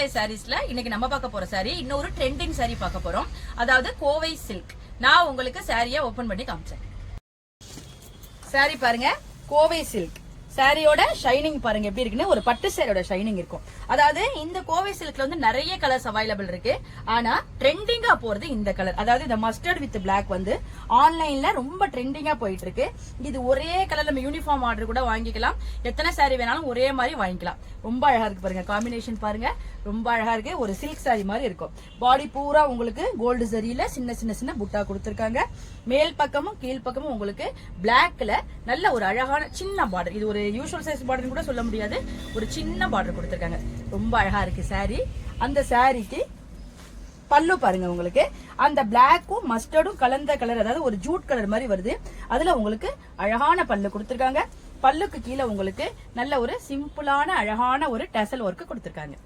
விவசாய சாரீஸ்ல இன்னைக்கு நம்ம பார்க்க போற சாரி இன்னொரு ட்ரெண்டிங் சாரி பார்க்க போறோம். அதாவது கோவை சில்க். நான் உங்களுக்கு சாரியை ஓபன் பண்ணி காமிச்சேன். சாரி பாருங்க, கோவை சில்க். சாரியோட ஷைனிங் பாருங்க எப்படி இருக்குன்னு. ஒரு பட்டு சாரியோட ஷைனிங் இருக்கும். அதாவது இந்த கோவை சில்க்ல வந்து நிறைய கலர்ஸ் அவைலபிள் இருக்கு. ஆனா ட்ரெண்டிங்கா போறது இந்த கலர். அதாவது இந்த மஸ்டர்ட் வித் பிளாக் வந்து ஆன்லைன்ல ரொம்ப ட்ரெண்டிங்கா போயிட்டு இருக்கு. இது ஒரே கலர் நம்ம யூனிஃபார்ம் ஆர்டர் கூட வாங்கிக்கலாம். எத்தனை சாரி வேணாலும் ஒரே மாதிரி வாங்கிக்கலாம். ரொம்ப அழகா இருக்கு பாருங்க. காம்பினேஷன் பாருங்க, ரொம்ப அழகா இருக்கு. ஒரு சில்க் சாரி மாதிரி இருக்கும். பாடி பூரா உங்களுக்கு கோல்டு சரியில சின்ன சின்ன சின்ன புட்டா கொடுத்திருக்காங்க. மேல் பக்கமும் கீழ் பக்கமும் உங்களுக்கு பிளாக்ல நல்ல ஒரு அழகான சின்ன பார்டர். இது ஒரு யூசுவல் சைஸ் பார்டர் கூட சொல்ல முடியாது. ஒரு சின்ன பார்டர் கொடுத்திருக்காங்க. ரொம்ப அழகா இருக்கு சாரி. அந்த சாரிக்கு பல்லு பாருங்க, உங்களுக்கு அந்த பிளாக்கும் மஸ்டர்டும் கலந்த கலர், அதாவது ஒரு ஜூட் கலர் மாதிரி வருது. அதுல உங்களுக்கு அழகான பல்லு கொடுத்திருக்காங்க. பல்லுக்கு கீழே உங்களுக்கு நல்ல ஒரு சிம்பிளான அழகான ஒரு டசல் ஒர்க் கொடுத்திருக்காங்க.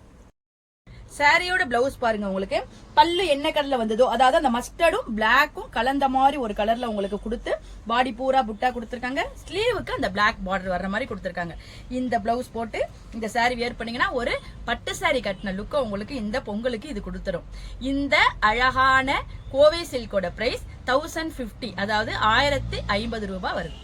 சாரியோட பிளவுஸ் பாருங்க, உங்களுக்கு பல்லு என்ன கலர்ல வந்ததோ, அதாவது அந்த மஸ்டர்டும் பிளாக்கும் கலந்த மாதிரி ஒரு கலர்ல உங்களுக்கு கொடுத்து பாடி பூரா புட்டா கொடுத்திருக்காங்க. ஸ்லீவுக்கு அந்த பிளாக் பார்டர் வர்ற மாதிரி கொடுத்திருக்காங்க. இந்த பிளவுஸ் போட்டு இந்த சாரி வியர் பண்ணீங்கன்னா ஒரு பட்டு சாரி கட்டின லுக்க உங்களுக்கு இந்த பொங்கலுக்கு இது கொடுத்துரும். இந்த அழகான கோவை சில்கோட பிரைஸ் 1050, அதாவது 1050 ரூபாய் வருது.